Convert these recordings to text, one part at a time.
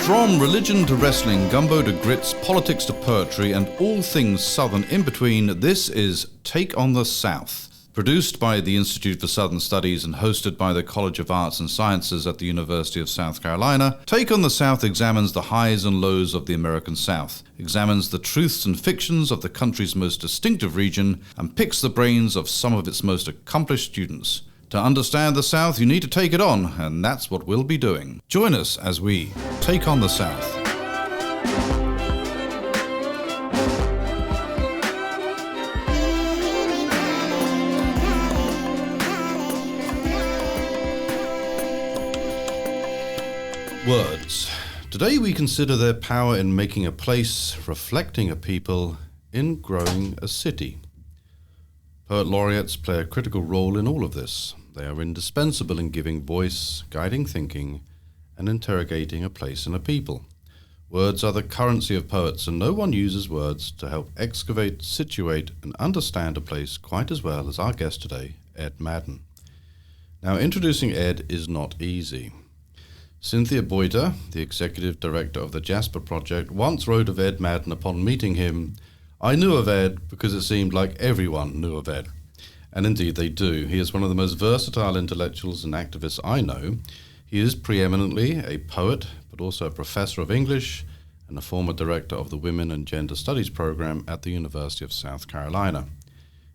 From religion to wrestling, gumbo to grits, politics to poetry, and all things Southern in between, this is Take on the South. Produced by the Institute for Southern Studies and hosted by the College of Arts and Sciences at the University of South Carolina, Take on the South examines the highs and lows of the American South, examines the truths and fictions of the country's most distinctive region, and picks the brains of some of its most accomplished students. To understand the South, you need to take it on, and that's what we'll be doing. Join us as we take on the South. Words. Today we consider their power in making a place, reflecting a people, in growing a city. Poet laureates play a critical role in all of this. They are indispensable in giving voice, guiding thinking, and interrogating a place and a people. Words are the currency of poets, and no one uses words to help excavate, situate, and understand a place quite as well as our guest today, Ed Madden. Now, introducing Ed is not easy. Cynthia Boyder, the executive director of the Jasper Project, once wrote of Ed Madden upon meeting him, "I knew of Ed because it seemed like everyone knew of Ed." And indeed they do. He is one of the most versatile intellectuals and activists I know. He is preeminently a poet, but also a professor of English and a former director of the Women and Gender Studies program at the University of South Carolina.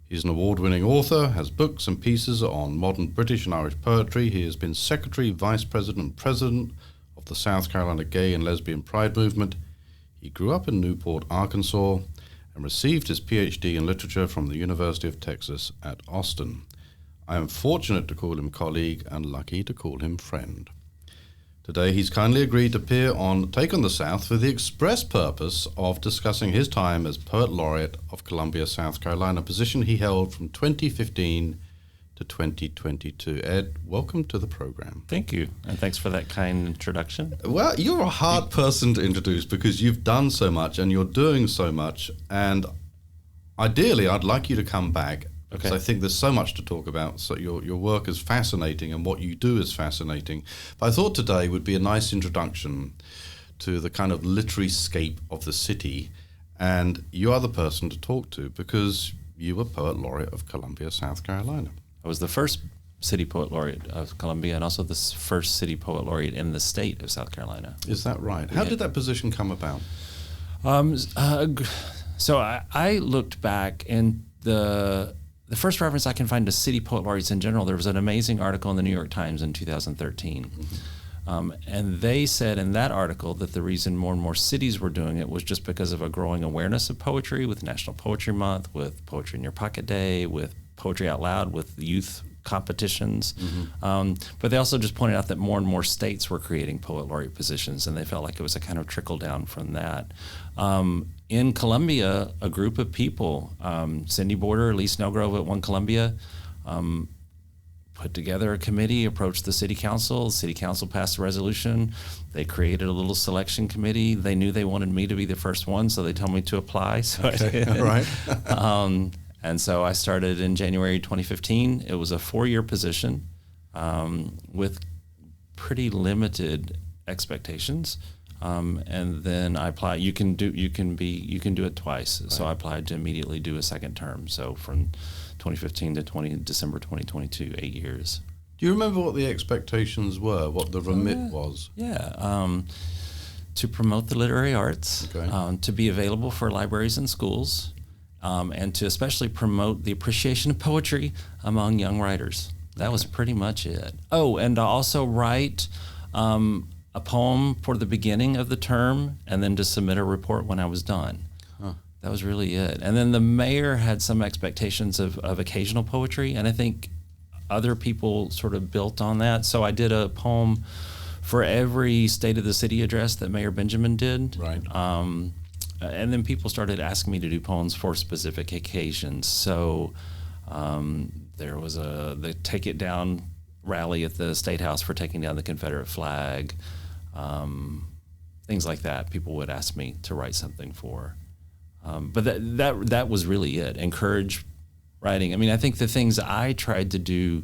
He's an award-winning author, has books and pieces on modern British and Irish poetry. He has been secretary, vice president, and president of the South Carolina Gay and Lesbian Pride Movement. He grew up in Newport, Arkansas, and received his PhD in literature from the University of Texas at Austin. I am fortunate to call him colleague and lucky to call him friend. Today he's kindly agreed to appear on Take on the South for the express purpose of discussing his time as Poet Laureate of Columbia, South Carolina, a position he held from 2015 to 2022. Ed, welcome to the program. Thank you, and thanks for that kind introduction. Well, you're a hard person to introduce because you've done so much and you're doing so much, and ideally I'd like you to come back because I think there's so much to talk about. So your work is fascinating and what you do is fascinating. But I thought today would be a nice introduction to the kind of literary scape of the city, and you are the person to talk to because you were Poet Laureate of Columbia, South Carolina. I was the first city poet laureate of Columbia and also the first city poet laureate in the state of South Carolina. Is that right? How did that position come about? So I looked back, and the first reference I can find to city poet laureates in general, there was an amazing article in the New York Times in 2013. And they said in that article that the reason more and more cities were doing it was just because of a growing awareness of poetry, with National Poetry Month, with Poetry in Your Pocket Day, with Poetry Out Loud, with youth competitions. But they also just pointed out that more and more states were creating poet laureate positions, and they felt like it was a kind of trickle down from that. In Columbia, a group of people, Cindy Border, Lee Snowgrove at One Columbia, put together a committee, approached the city council. The city council passed a resolution. They created a little selection committee. They knew they wanted me to be the first one, so they told me to apply. So I did. All right. And so I started in January 2015. It was a 4-year position with pretty limited expectations. And then I applied. You can do it twice. Right. So I applied to immediately do a second term. So from 2015 to December 2022, 8 years. Do you remember what the expectations were? What the remit was? Yeah. To promote the literary arts, to be available for libraries and schools, and to especially promote the appreciation of poetry among young writers. That was pretty much it. Oh, and to also write a poem for the beginning of the term, and then to submit a report when I was done. That was really it. And then the mayor had some expectations of occasional poetry, and I think other people sort of built on that. So I did a poem for every State of the City address that Mayor Benjamin did. Right. And then people started asking me to do poems for specific occasions. So there was the Take It Down rally at the State House for taking down the Confederate flag. Things like that. People would ask me to write something for. But that was really it. Encourage writing. I mean, I think the things I tried to do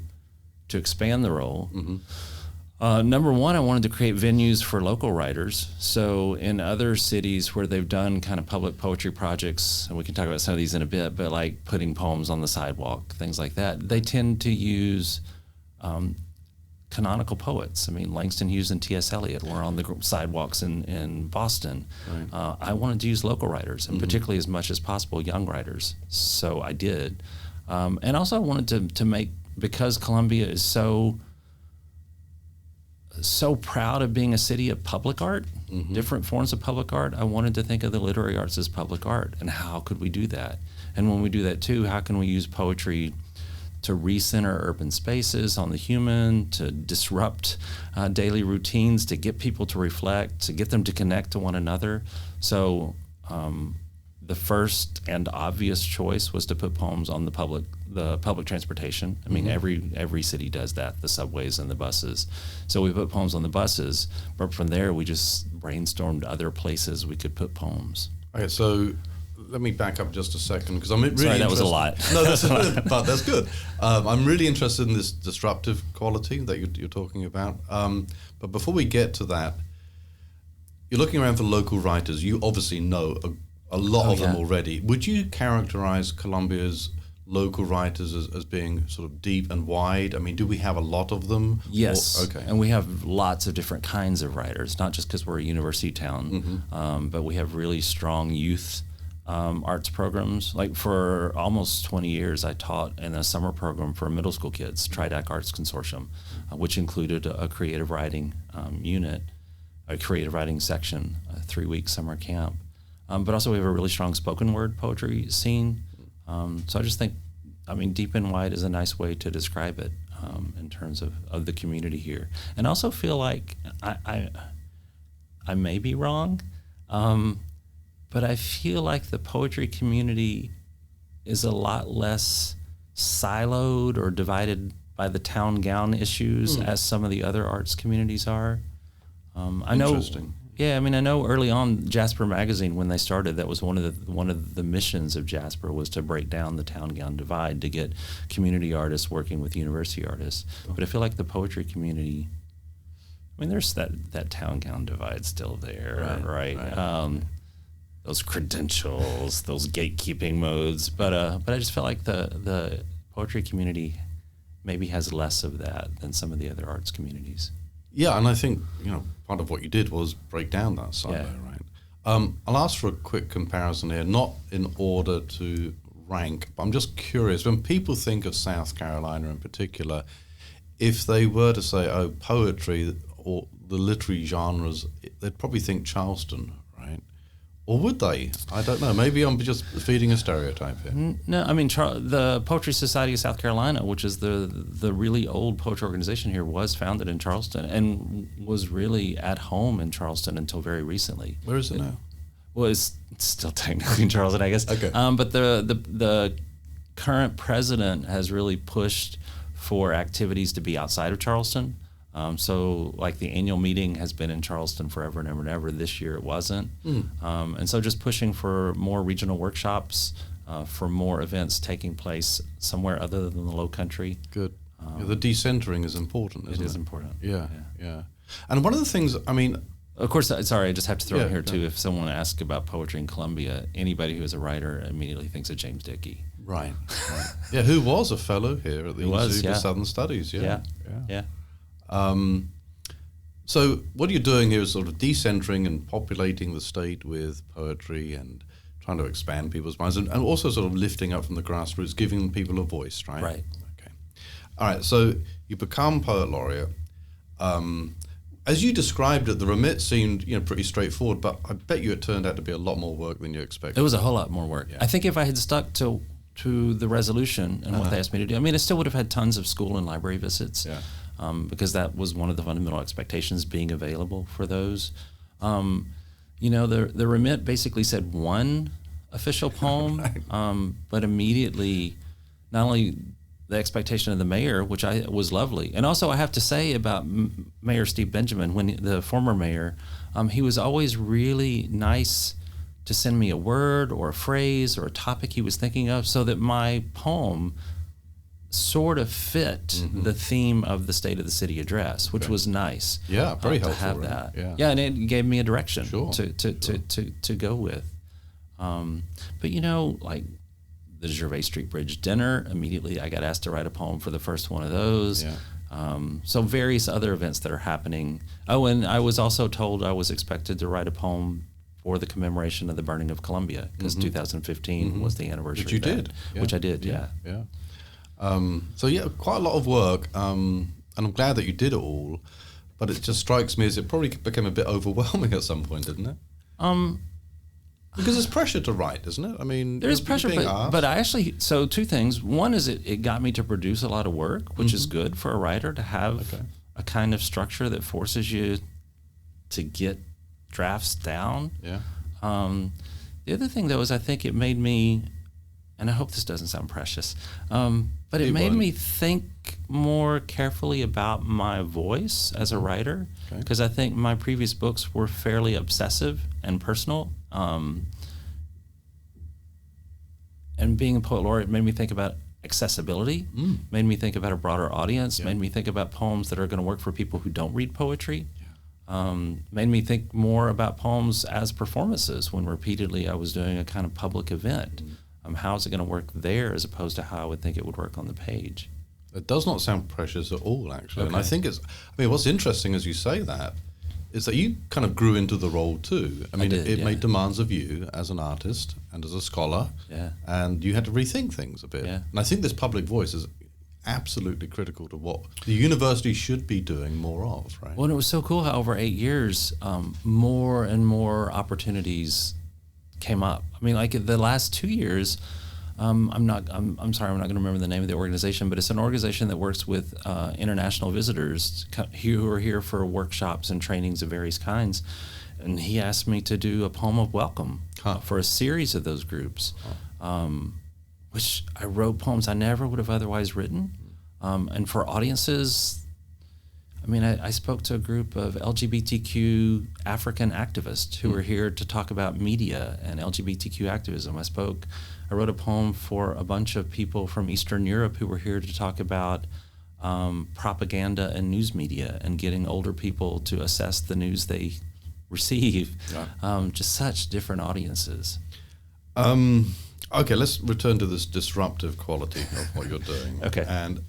to expand the role Number one, I wanted to create venues for local writers. So in other cities where they've done kind of public poetry projects, and we can talk about some of these in a bit, but like putting poems on the sidewalk, things like that, they tend to use canonical poets. I mean, Langston Hughes and T.S. Eliot were on the sidewalks in Boston. Right. I wanted to use local writers, and particularly as much as possible young writers. So I did. And also I wanted to make, because Columbia is so proud of being a city of public art, different forms of public art, I wanted to think of the literary arts as public art, and how could we do that? And when we do that too, how can we use poetry to recenter urban spaces on the human, to disrupt daily routines, to get people to reflect, to get them to connect to one another? So the first and obvious choice was to put poems on the public transportation. I mean, every city does that, the subways and the buses. So we put poems on the buses, but from there we just brainstormed other places we could put poems. Okay, so let me back up just a second, because I'm really Sorry, that interested. was a lot. No, but that's good. I'm really interested in this disruptive quality that you're talking about. But before we get to that, you're looking around for local writers. You obviously know a lot of them already. Would you characterize Columbia's local writers as being sort of deep and wide? I mean, do we have a lot of them? Yes. Okay. And we have lots of different kinds of writers, not just because we're a university town, but we have really strong youth arts programs. Like for almost 20 years, I taught in a summer program for middle school kids, Tridac Arts Consortium, which included a creative writing unit, a creative writing section, a 3-week summer camp. But also we have a really strong spoken word poetry scene. So I just think, I mean, deep and wide is a nice way to describe it in terms of the community here. And also feel like I may be wrong, but I feel like the poetry community is a lot less siloed or divided by the town gown issues as some of the other arts communities are. I know. Interesting. Yeah, I mean, I know early on Jasper Magazine, when they started, that was one of the missions of Jasper, was to break down the town gown divide, to get community artists working with university artists. But I feel like the poetry community, I mean, there's that town gown divide still there, right? Those credentials, those gatekeeping modes. But I just felt like the poetry community maybe has less of that than some of the other arts communities. Yeah, and I think, part of what you did was break down that silo, right? I'll ask for a quick comparison here, not in order to rank, but I'm just curious. When people think of South Carolina in particular, if they were to say, poetry or the literary genres, they'd probably think Charleston, right? Or would they? I don't know. Maybe I'm just feeding a stereotype here. No, I mean, the Poetry Society of South Carolina, which is the really old poetry organization here, was founded in Charleston and was really at home in Charleston until very recently. Where is it now? Well, it's still technically in Charleston, I guess. Okay. But the current president has really pushed for activities to be outside of Charleston. So like the annual meeting has been in Charleston forever and ever and ever. This year it wasn't. And so just pushing for more regional workshops, for more events taking place somewhere other than the Low Country. Good. The decentering is important, isn't it? It is important. Yeah. And one of the things, I mean... Of course, sorry, I just have to throw in here too, no. if someone asks about poetry in Columbia, anybody who is a writer immediately thinks of James Dickey. Right. Yeah, who was a fellow here at the Institute of yeah. Southern Studies. Yeah. So what you're doing here is sort of decentering and populating the state with poetry and trying to expand people's minds and also sort of lifting up from the grassroots, giving people a voice, right? Right. Okay. All right, so you become poet laureate. As you described it, the remit seemed pretty straightforward, but I bet you it turned out to be a lot more work than you expected. It was a whole lot more work. Yeah. I think if I had stuck to the resolution and what they asked me to do, I mean, I still would have had tons of school and library visits. Yeah. Because that was one of the fundamental expectations, being available for those. The remit basically said one official poem, but immediately, not only the expectation of the mayor, which was lovely, and also I have to say about Mayor Steve Benjamin, when the former mayor, he was always really nice to send me a word or a phrase or a topic he was thinking of, so that my poem sort of fit the theme of the State of the City address, which was nice. Yeah, very helpful to have really. that. Yeah. And it gave me a direction Sure. to go with. But like the Gervais Street Bridge dinner, immediately I got asked to write a poem for the first one of those. Yeah. So various other events that are happening. Oh, and I was also told I was expected to write a poem for the commemoration of the burning of Columbia, because 2015 was the anniversary. Which you of that, did. Yeah. Which I did, yeah. So yeah, quite a lot of work, and I'm glad that you did it all. But it just strikes me as it probably became a bit overwhelming at some point, didn't it? Because there's pressure to write, isn't it? I mean, There is you're pressure, being but asked. I actually, so two things. One is it got me to produce a lot of work, which is good for a writer to have a kind of structure that forces you to get drafts down. Yeah. The other thing, though, is I think it made me, and I hope this doesn't sound precious, but it made me think more carefully about my voice as a writer, because I think my previous books were fairly obsessive and personal. And being a poet laureate made me think about accessibility, made me think about a broader audience, made me think about poems that are going to work for people who don't read poetry. Made me think more about poems as performances when repeatedly I was doing a kind of public event. How is it going to work there as opposed to how I would think it would work on the page? It does not sound precious at all, actually. And I think what's interesting as you say that is that you kind of grew into the role too. I mean, it made demands of you as an artist and as a scholar. Yeah. And you had to rethink things a bit. Yeah. And I think this public voice is absolutely critical to what the university should be doing more of, right? Well, and it was so cool how over 8 years, more and more opportunities came up. I mean, like the last 2 years, I'm sorry, I'm not going to remember the name of the organization, but it's an organization that works with international visitors who are here for workshops and trainings of various kinds. And he asked me to do a poem of welcome for a series of those groups, which I wrote poems I never would have otherwise written. And for audiences, I mean, I spoke to a group of LGBTQ African activists who were here to talk about media and LGBTQ activism. I wrote a poem for a bunch of people from Eastern Europe who were here to talk about propaganda and news media and getting older people to assess the news they receive. Yeah. Just such different audiences. Okay, let's return to this disruptive quality of what you're doing. Okay. And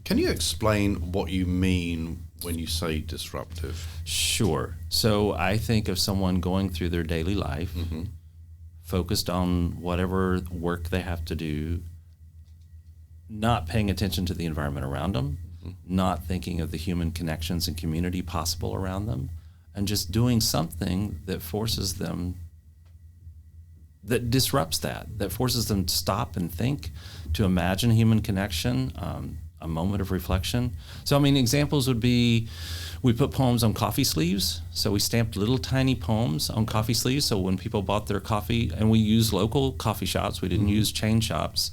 can you explain what you mean when you say disruptive? Sure. So I think of someone going through their daily life, focused on whatever work they have to do, not paying attention to the environment around them, not thinking of the human connections and community possible around them, and just doing something that forces them, that disrupts that forces them to stop and think, to imagine human connection, a moment of reflection. So, I mean, examples would be, we put poems on coffee sleeves. So we stamped little tiny poems on coffee sleeves. So when people bought their coffee, and we used local coffee shops, we didn't use chain shops,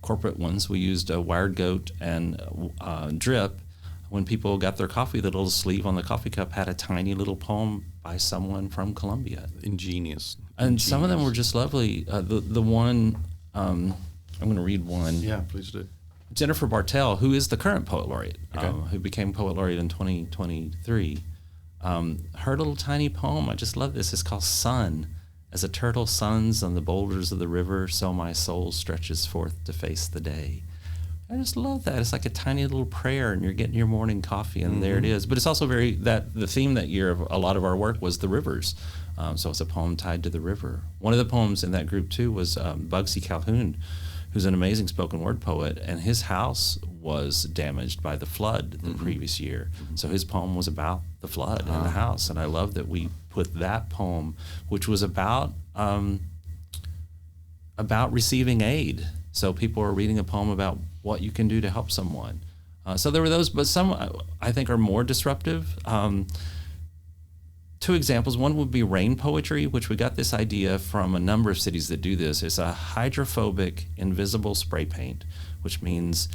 corporate ones. We used a Wired Goat and Drip. When people got their coffee, the little sleeve on the coffee cup had a tiny little poem by someone from Columbia. Ingenious. And some of them were just lovely. The one, I'm going to read one. Yeah, please do. Jennifer Bartell, who is the current poet laureate, who became poet laureate in 2023, her little tiny poem, I just love this, it's called Sun. As a turtle suns on the boulders of the river, so my soul stretches forth to face the day. I just love that. It's like a tiny little prayer, and you're getting your morning coffee, and there it is. But it's also the theme that year of a lot of our work was the rivers. So it's a poem tied to the river. One of the poems in that group, too, was Bugsy Calhoun, who's an amazing spoken word poet, and his house was damaged by the flood the previous year. So his poem was about the flood and the house, and I love that we put that poem, which was about receiving aid. So people are reading a poem about what you can do to help someone. So there were those, but some I think are more disruptive. Two examples. One would be rain poetry, which we got this idea from a number of cities that do this. It's a hydrophobic, invisible spray paint, which means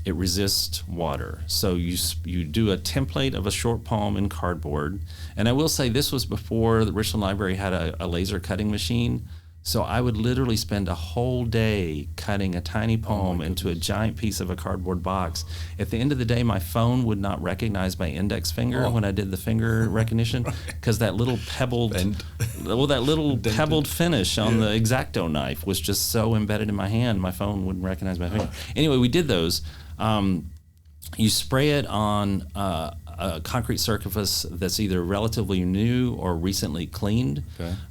it resists water. So you do a template of a short poem in cardboard. And I will say this was before the Richland Library had a laser cutting machine. So I would literally spend a whole day cutting a tiny poem into a giant piece of a cardboard box. At the end of the day, my phone would not recognize my index finger when I did the finger recognition, because that little pebbled, pebbled finish on the X-Acto knife was just so embedded in my hand, my phone wouldn't recognize my finger. Anyway, we did those. You spray it on a concrete surface that's either relatively new or recently cleaned,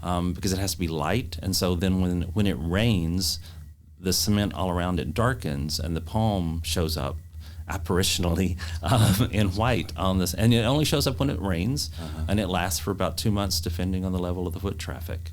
because it has to be light. And so then when it rains, the cement all around it darkens and the poem shows up apparitionally in white on this. And it only shows up when it rains, and it lasts for about 2 months depending on the level of the foot traffic.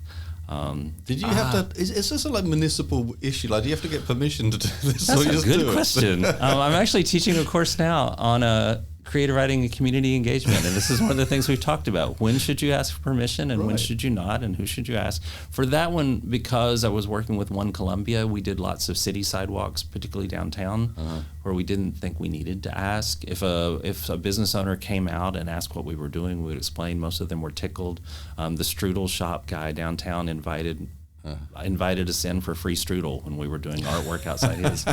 Did you have to? Is this a municipal issue? Like, do you have to get permission to do this? That's a good question. I'm actually teaching a course now on creative writing and community engagement, and this is one of the things we've talked about. When should you ask for permission, and when should you not, and who should you ask? For that one, because I was working with One Columbia, we did lots of city sidewalks, particularly downtown, where we didn't think we needed to ask. If a business owner came out and asked what we were doing, we would explain. Most of them were tickled. The strudel shop guy downtown invited us in for free strudel when we were doing artwork outside his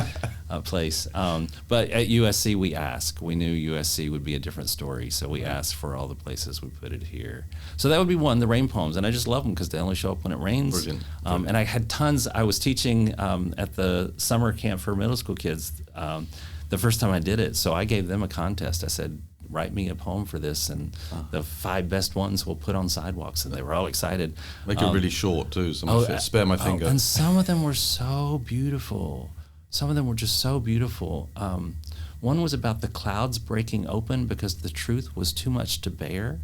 place. But at USC, we asked. We knew USC would be a different story, so we asked for all the places. We put it here. So that would be one, the rain poems, and I just love them because they only show up when it rains. Brilliant. And I had tons. I was teaching at the summer camp for middle school kids the first time I did it, so I gave them a contest. I said, write me a poem for this, and the 5 best ones we'll put on sidewalks, and they were all excited. Make it really short too. Spare my finger. And some of them were so beautiful. Some of them were just so beautiful. One was about the clouds breaking open because the truth was too much to bear.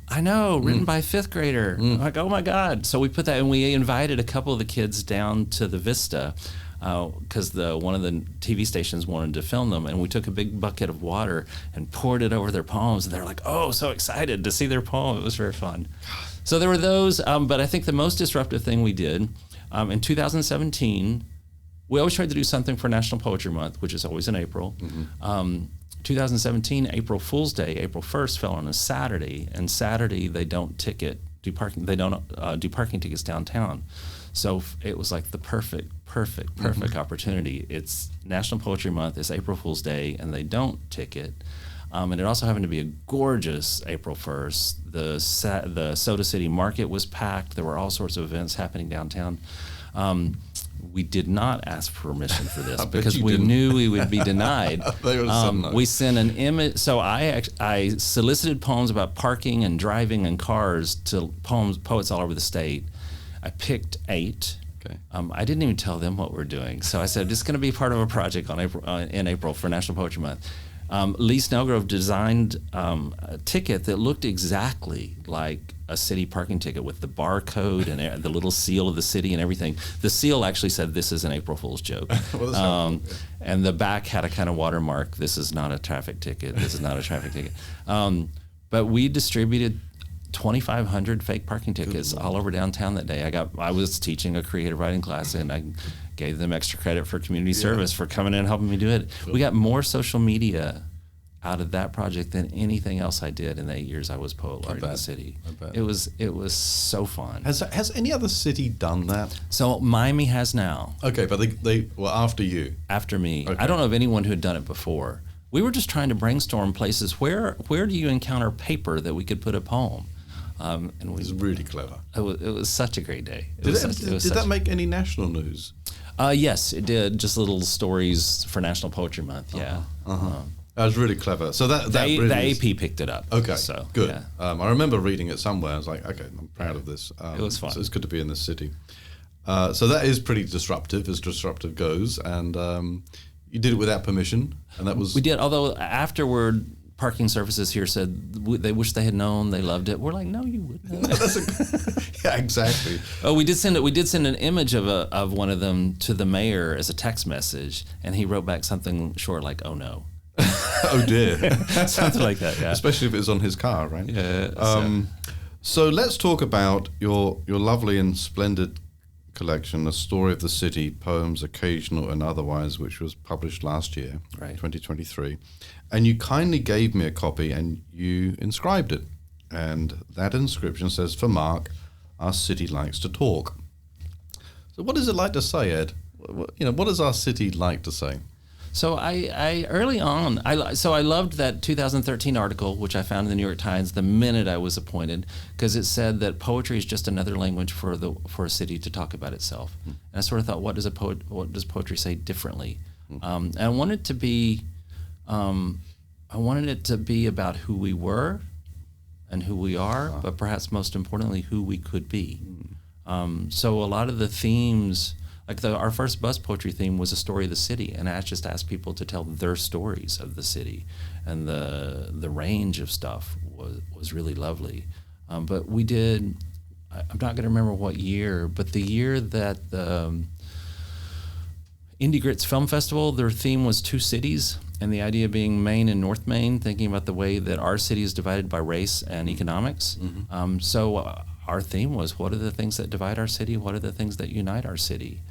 I know, written by a 5th grader. I'm like, oh my God. So we put that, and we invited a couple of the kids down to the Vista, because one of the TV stations wanted to film them, and we took a big bucket of water and poured it over their poems, and they're like, oh, so excited to see their poem. It was very fun. So there were those, but I think the most disruptive thing we did in 2017, we always tried to do something for National Poetry Month, which is always in April. 2017, April Fool's Day, April 1st fell on a Saturday, and Saturday they don't do parking tickets downtown. So it was like the perfect opportunity. It's National Poetry Month, it's April Fool's Day, and they don't ticket. And it also happened to be a gorgeous April 1st. The Soda City Market was packed. There were all sorts of events happening downtown. We did not ask permission for this because we knew we would be denied. We sent an image. So I solicited poems about parking and driving and cars to poets all over the state. I picked 8. Okay. I didn't even tell them what we're doing. So I said, it's going to be part of a project in April for National Poetry Month. Lee Snellgrove designed a ticket that looked exactly like a city parking ticket with the barcode and the little seal of the city and everything. The seal actually said, this is an April Fool's joke. And the back had a kind of watermark, this is not a traffic ticket, this is not a traffic ticket. But we distributed 2,500 fake parking tickets all over downtown that day. I was teaching a creative writing class, and I gave them extra credit for community service for coming in and helping me do it. Cool. We got more social media out of that project than anything else I did in the 8 years I was Poet Laureate in the city. It was so fun. Has any other city done that? So Miami has now. Okay, but they after you. After me. Okay. I don't know of anyone who had done it before. We were just trying to brainstorm places where do you encounter paper that we could put a poem. And it was really clever. It was such a great day. Did that make any national news? Yes, it did. Just little stories for National Poetry Month. Yeah. That was really clever. So the AP picked it up. Okay, so good. Yeah. I remember reading it somewhere. I was like, okay, I'm proud of this. It was fun. So it's good to be in this city. So that is pretty disruptive, as disruptive goes. And you did it without permission, and that was... We did, although afterward, parking services here said they wish they had known, they loved it. We're like, no, you wouldn't. Yeah, exactly. Oh, we did send an image of one of them to the mayor as a text message, and he wrote back something short like, oh no. Oh dear. Something like that, yeah. Especially if it was on his car, right? Yeah. So let's talk about your lovely and splendid collection, A Story of the City, Poems, Occasional and Otherwise, which was published last year, right. 2023. And you kindly gave me a copy and you inscribed it. And that inscription says, for Mark, our city likes to talk. So what is it like to say, Ed? What does our city like to say? So I early on, I loved that 2013 article, which I found in the New York Times the minute I was appointed, because it said that poetry is just another language for a city to talk about itself. And I sort of thought, what does poetry say differently? And I wanted it to be about who we were and who we are, but perhaps most importantly, who we could be. So a lot of the themes, like our first bus poetry theme was a story of the city, and I just asked people to tell their stories of the city, and the range of stuff was really lovely. But we did, I'm not going to remember what year, but the year that the Indie Grits Film Festival, their theme was two cities, and the idea being Maine and North Maine, thinking about the way that our city is divided by race and economics. So our theme was, what are the things that divide our city? What are the things that unite our city?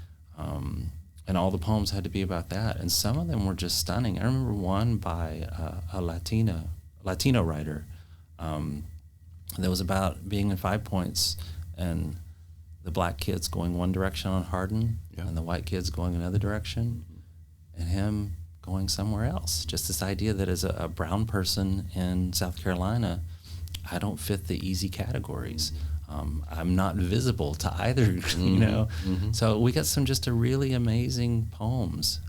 And all the poems had to be about that. And some of them were just stunning. I remember one by a Latino writer that was about being in 5 Points and the black kids going one direction on Hardin and the white kids going another direction and him going somewhere else. Just this idea that as a brown person in South Carolina, I don't fit the easy categories. I'm not visible to either, So we got some just a really amazing poems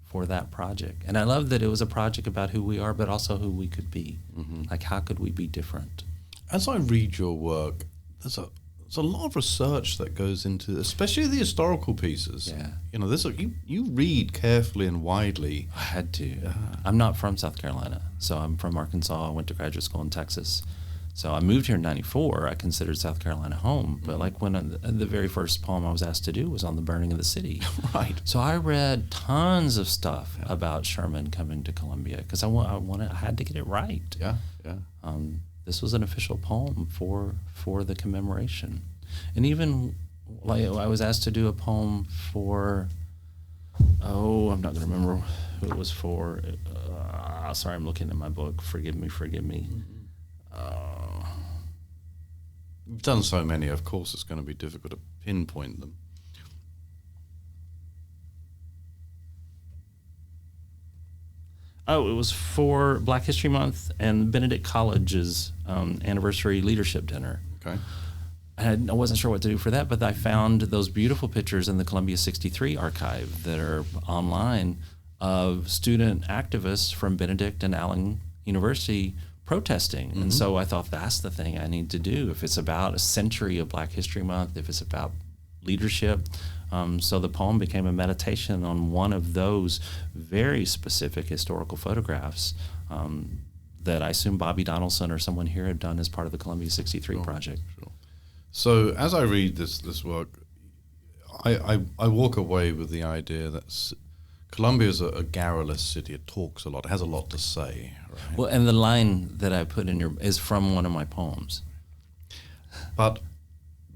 for that project. And I love that it was a project about who we are, but also who we could be. Like, how could we be different? As I read your work, there's a lot of research that goes into, especially the historical pieces. Yeah. You read carefully and widely. I had to. I'm not from South Carolina, so I'm from Arkansas. I went to graduate school in Texas. So I moved here in '94. I considered South Carolina home, but like when the very first poem I was asked to do was on the burning of the city. Right. So I read tons of stuff about Sherman coming to Columbia because I had to get it right. Yeah. This was an official poem for the commemoration, and even like I was asked to do a poem for. Oh, I'm not going to remember who it was for. Sorry, I'm looking at my book. Forgive me. You've done so many, of course it's going to be difficult to pinpoint them. Oh, it was for Black History Month and Benedict College's anniversary leadership dinner. Okay. I wasn't sure what to do for that, but I found those beautiful pictures in the Columbia 63 archive that are online of student activists from Benedict and Allen University protesting. And so I thought, that's the thing I need to do. If it's about a century of Black History Month, if it's about leadership. So the poem became a meditation on one of those very specific historical photographs that I assume Bobby Donaldson or someone here had done as part of the Columbia 63 project. Sure. So as I read this work, I walk away with the idea that Columbia is a garrulous city. It talks a lot. It has a lot to say. Right? Well, and the line that I put in is from one of my poems. But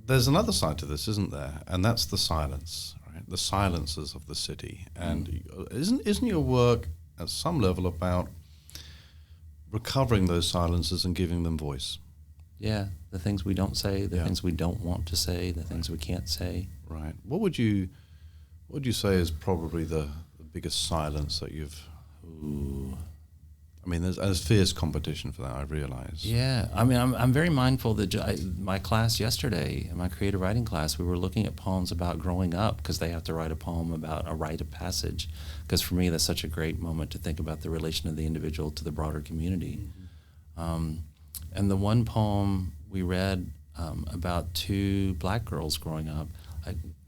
there's another side to this, isn't there? And that's the silence, right? The silences of the city. And isn't your work at some level about recovering those silences and giving them voice? Yeah, the things we don't say, the things we don't want to say, the things we can't say. Right. What would you say is probably the biggest silence that you've? I mean, there's fierce competition for that, I realize. Yeah, I mean, I'm very mindful that my class yesterday, in my creative writing class, we were looking at poems about growing up because they have to write a poem about a rite of passage. Because for me, that's such a great moment to think about the relation of the individual to the broader community. And the one poem we read about two black girls growing up,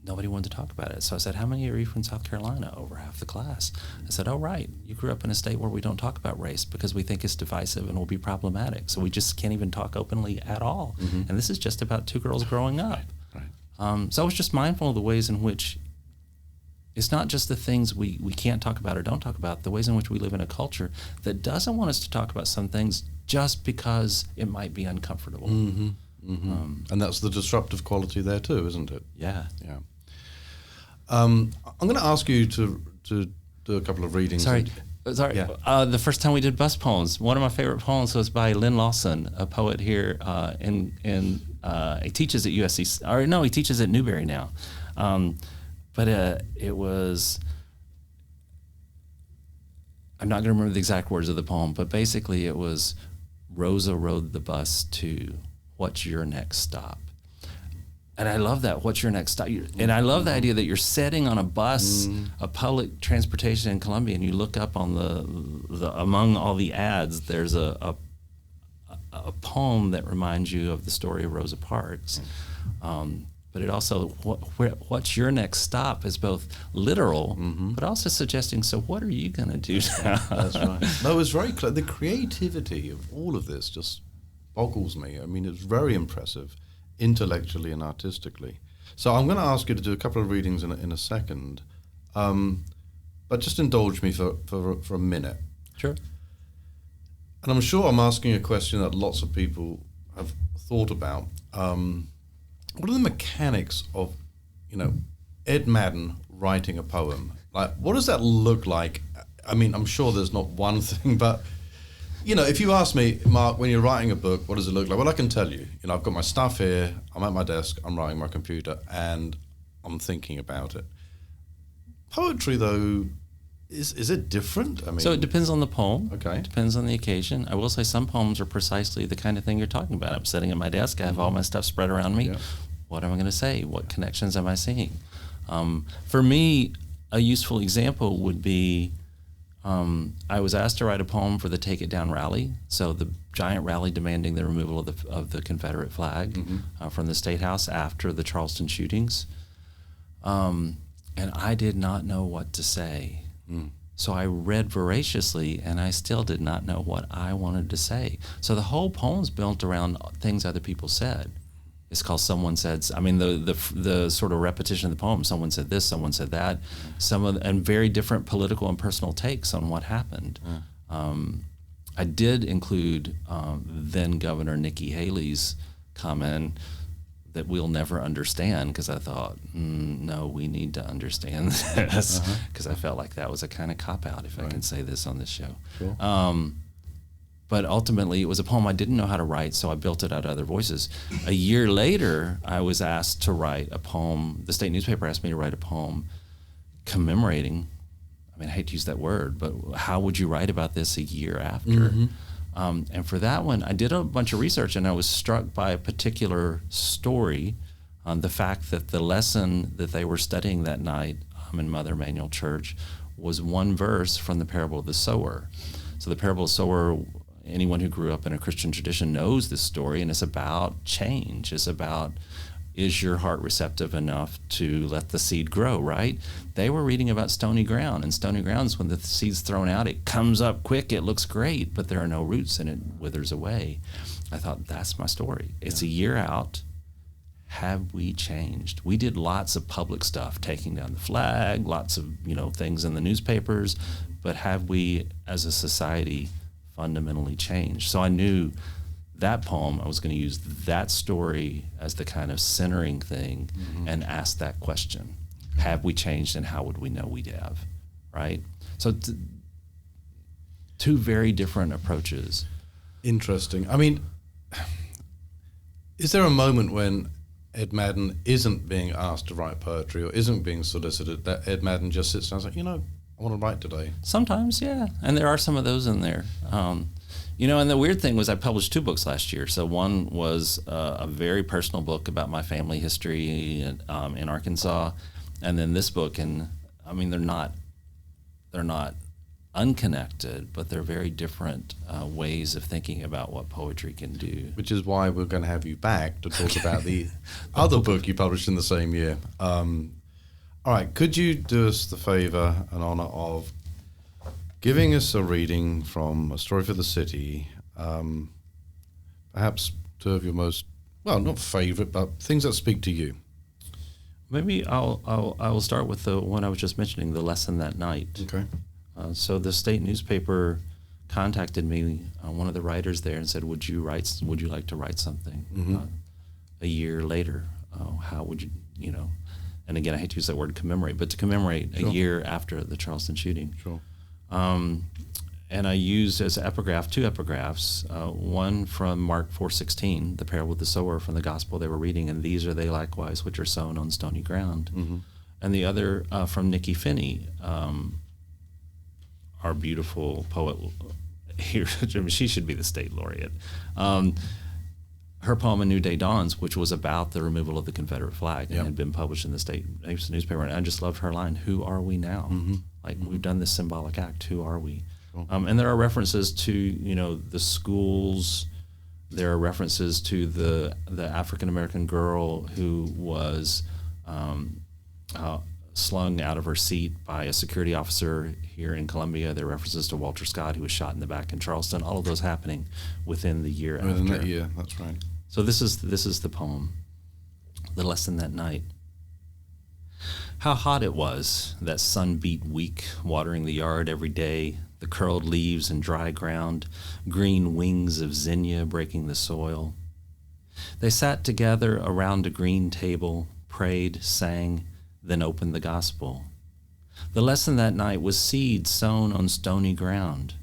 nobody wanted to talk about it. So I said, how many are you from South Carolina? Over half the class. I said, oh, right. You grew up in a state where we don't talk about race because we think it's divisive and will be problematic. So we just can't even talk openly at all. And this is just about two girls growing up. Right. So I was just mindful of the ways in which it's not just the things we can't talk about or don't talk about, the ways in which we live in a culture that doesn't want us to talk about some things just because it might be uncomfortable. And that's the disruptive quality there too, isn't it? Yeah. I'm going to ask you to do a couple of readings. Sorry. Yeah. The first time we did bus poems, one of my favorite poems was by Lynn Lawson, a poet here, he teaches at USC, he teaches at Newberry now. But it was, I'm not going to remember the exact words of the poem, but basically it was, Rosa rode the bus to what's your next stop? And I love that, what's your next stop? And I love the idea that you're sitting on a bus, a public transportation in Columbia, and you look up on the among all the ads, there's a poem that reminds you of the story of Rosa Parks. But it also, what's your next stop is both literal, but also suggesting, so what are you going to do now? That's right. No, it was very clear. The creativity of all of this just boggles me. I mean, it's very impressive, intellectually and artistically. So I'm going to ask you to do a couple of readings in a second, but just indulge me for a minute. Sure. And I'm sure I'm asking a question that lots of people have thought about. What are the mechanics of, Ed Madden writing a poem? Like, what does that look like? I mean, I'm sure there's not one thing, but, if you ask me, Mark, when you're writing a book, what does it look like? Well, I can tell you. I've got my stuff here, I'm at my desk, I'm writing my computer, and I'm thinking about it. Poetry, though, is it different? I mean, so it depends on the poem. Okay. It depends on the occasion. I will say some poems are precisely the kind of thing you're talking about. I'm sitting at my desk, I have all my stuff spread around me. Yeah. What am I going to say? What connections am I seeing? For me, a useful example would be, I was asked to write a poem for the Take It Down rally. So the giant rally demanding the removal of the Confederate flag from the State House after the Charleston shootings. And I did not know what to say. So I read voraciously, and I still did not know what I wanted to say. So the whole poem's built around things other people said. It's called Someone Said. I mean, the sort of repetition of the poem. Someone said this. Someone said that. And very different political and personal takes on what happened. I did include then Governor Nikki Haley's comment that we'll never understand, because I thought, no, we need to understand this, because I felt like that was a kind of cop-out, if I can say this on this show. Sure. But ultimately, it was a poem I didn't know how to write, so I built it out of other voices. A year later, I was asked to write a poem. The state newspaper asked me to write a poem commemorating, I mean, I hate to use that word, but how would you write about this a year after? And for that one, I did a bunch of research, and I was struck by a particular story, the fact that the lesson that they were studying that night in Mother Emanuel Church was one verse from the parable of the sower. So the parable of the sower, anyone who grew up in a Christian tradition knows this story, and it's about change. It's about, is your heart receptive enough to let the seed grow, right? They were reading about stony ground, and stony ground is when the seed's thrown out, it comes up quick, it looks great, but there are no roots and it withers away. I thought, that's my story. It's a year out. Have we changed? We did lots of public stuff, taking down the flag, lots of things in the newspapers, but have we as a society fundamentally changed? So I knew that poem, I was going to use that story as the kind of centering thing and ask that question. Have we changed, and how would we know we have, right? So two very different approaches. Interesting. I mean, is there a moment when Ed Madden isn't being asked to write poetry or isn't being solicited, that Ed Madden just sits down and says, I want to write today? Sometimes, yeah. And there are some of those in there. And the weird thing was I published 2 books last year. So one was a very personal book about my family history in Arkansas. And then this book, and I mean, they're not unconnected, but they're very different ways of thinking about what poetry can do. Which is why we're going to have you back to talk about the other book you published in the same year. All right, could you do us the favor and honor of giving us a reading from A Story for the City, perhaps 2 of your most, well, not favorite, but things that speak to you? Maybe I will start with the one I was just mentioning, The Lesson That Night. Okay. So the state newspaper contacted me, one of the writers there, and said, "Would you like to write something?" A year later, how would you, And again, I hate to use that word commemorate, but to commemorate a year after the Charleston shooting. Sure. And I used as epigraph 2 epigraphs, one from Mark 4:16, the parable of the sower from the gospel they were reading, and these are they likewise which are sown on stony ground. Mm-hmm. And the other from Nikki Finney, our beautiful poet here. She should be the state laureate. Her poem, A New Day Dawns, which was about the removal of the Confederate flag and had been published in the state newspaper. And I just loved her line, "Who are we now?" Mm-hmm. Like, we've done this symbolic act. Who are we? Cool. And there are references to, the schools. There are references to the African-American girl who was slung out of her seat by a security officer here in Columbia. There are references to Walter Scott, who was shot in the back in Charleston. All of those happening within the year after. Within that year, that's right. So this is the poem, The Lesson That Night. How hot it was, that sun-beat week, watering the yard every day, the curled leaves and dry ground, green wings of zinnia breaking the soil. They sat together around a green table, prayed, sang, then opened the gospel. The lesson that night was seed sown on stony ground.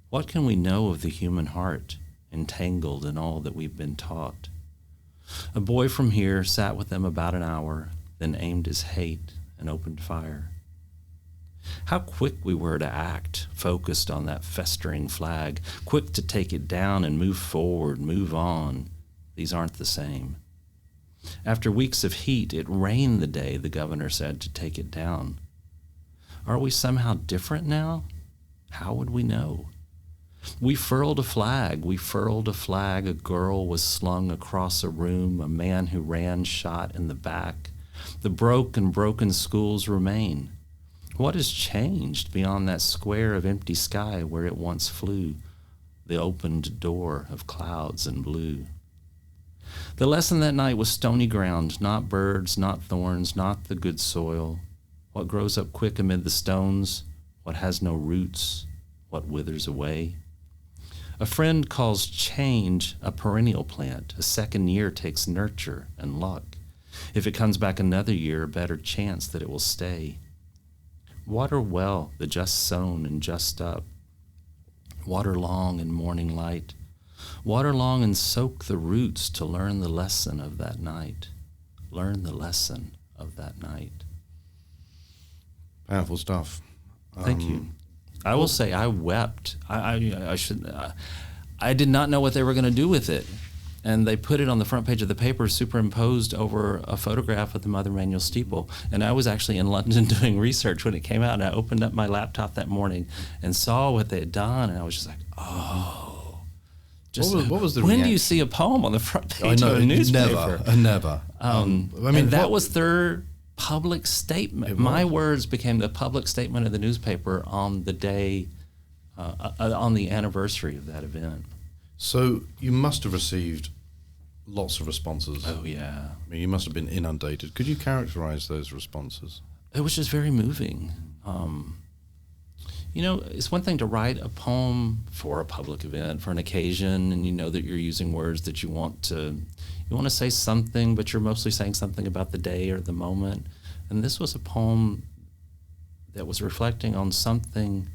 What can we know of the human heart, entangled in all that we've been taught? A boy from here sat with them about an hour, then aimed his hate and opened fire. How quick we were to act, focused on that festering flag, quick to take it down and move forward, move on. These aren't the same. After weeks of heat, it rained the day the governor said to take it down. Are we somehow different now? How would we know? We furled a flag, a girl was slung across a room, a man who ran shot in the back. The broken schools remain. What has changed beyond that square of empty sky where it once flew, the opened door of clouds and blue? The lesson that night was stony ground, not birds, not thorns, not the good soil. What grows up quick amid the stones, what has no roots, what withers away. A friend calls change a perennial plant. A second year takes nurture and luck. If it comes back another year, a better chance that it will stay. Water well the just sown and just up. Water long in morning light. Water long and soak the roots to learn the lesson of that night. Learn the lesson of that night. Powerful stuff. Thank you. I will say I wept. I did not know what they were going to do with it. And they put it on the front page of the paper, superimposed over a photograph of the Mother Emanuel steeple. And I was actually in London doing research when it came out. And I opened up my laptop that morning and saw what they had done. And I was just like, oh. Just, what was the when reaction? Do you see a poem on the front page of a newspaper? Never. And that was their public statement. My words became the public statement of the newspaper on the day, on the anniversary of that event. So you must have received lots of responses. Oh, yeah. I mean, you must have been inundated. Could you characterize those responses? It was just very moving. It's one thing to write a poem for a public event, for an occasion, and you know that you're using words that you want to say something, but you're mostly saying something about the day or the moment. And this was a poem that was reflecting on something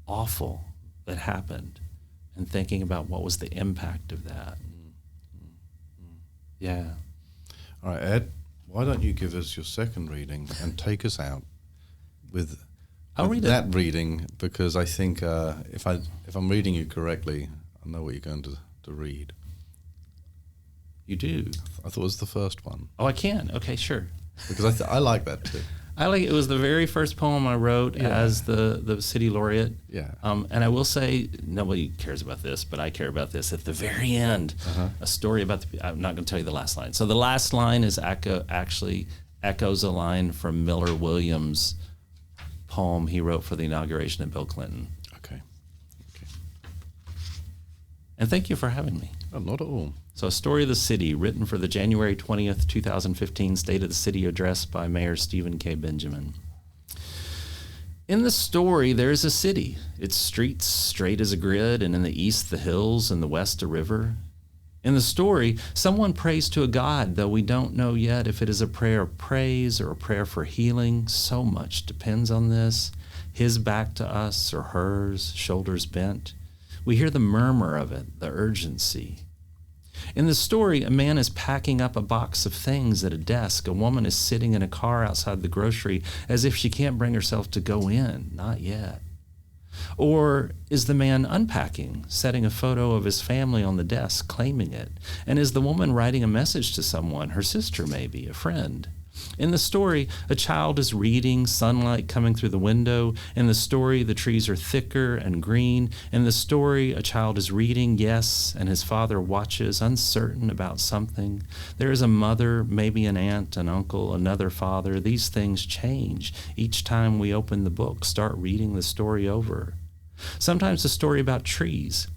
awful that happened and thinking about what was the impact of that. Yeah. All right, Ed, why don't you give us your second reading and take us out with that reading, because I think if I'm reading you correctly, I know what you're going to read. You do? I thought it was the first one. Oh, I can? Okay, sure. Because I like that too. It was the very first poem I wrote as the city laureate. Yeah. And I will say, nobody cares about this, but I care about this. At the very end, a story about I'm not going to tell you the last line. So the last line actually echoes a line from Miller Williams' poem he wrote for the inauguration of Bill Clinton. Okay. And thank you for having me. Oh, not at all. So, A Story of the City, written for the January 20th, 2015 State of the City address by Mayor Stephen K. Benjamin. In the story, there is a city. Its streets straight as a grid, and in the east, the hills, and the west, a river. In the story, someone prays to a God, though we don't know yet if it is a prayer of praise or a prayer for healing. So much depends on this. his back to us or hers, shoulders bent. We hear the murmur of it, the urgency. In the story, a man is packing up a box of things at a desk. A woman is sitting in a car outside the grocery as if she can't bring herself to go in, not yet. Or is the man unpacking, setting a photo of his family on the desk, claiming it? And is the woman writing a message to someone, her sister maybe, a friend? In the story, a child is reading, sunlight coming through the window. In the story, the trees are thicker and green. In the story, a child is reading, yes, and his father watches, uncertain about something. There is a mother, maybe an aunt, an uncle, another father. These things change each time we open the book, start reading the story over. Sometimes a story about trees.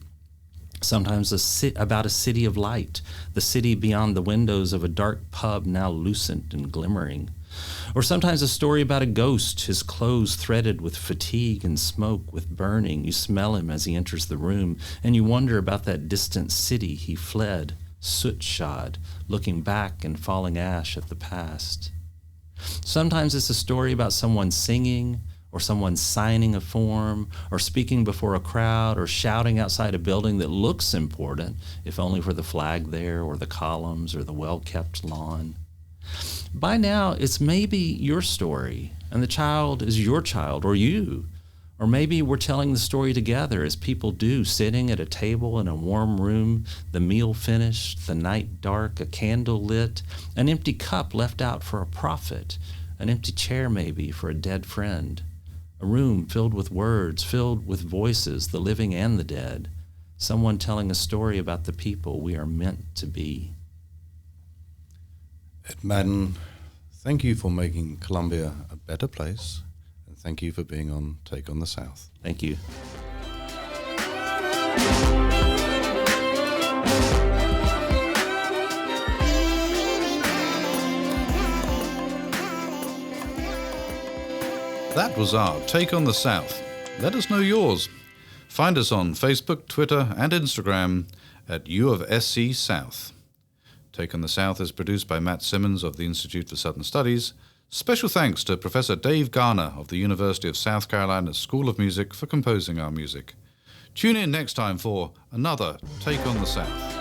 Sometimes about a city of light, the city beyond the windows of a dark pub now lucent and glimmering. Or sometimes a story about a ghost, his clothes threaded with fatigue and smoke, with burning. You smell him as he enters the room, and you wonder about that distant city he fled, soot-shod, looking back and falling ash at the past. Sometimes it's a story about someone singing, or someone signing a form, or speaking before a crowd, or shouting outside a building that looks important, if only for the flag there, or the columns, or the well-kept lawn. By now, it's maybe your story, and the child is your child, or you. Or maybe we're telling the story together, as people do, sitting at a table in a warm room, the meal finished, the night dark, a candle lit, an empty cup left out for a prophet, an empty chair maybe for a dead friend. A room filled with words, filled with voices, the living and the dead. Someone telling a story about the people we are meant to be. Ed Madden, thank you for making Columbia a better place, and thank you for being on Take on the South. Thank you. That was our Take on the South. Let us know yours. Find us on Facebook, Twitter, and Instagram at U of SC South. Take on the South is produced by Matt Simmons of the Institute for Southern Studies. Special thanks to Professor Dave Garner of the University of South Carolina School of Music for composing our music. Tune in next time for another Take on the South.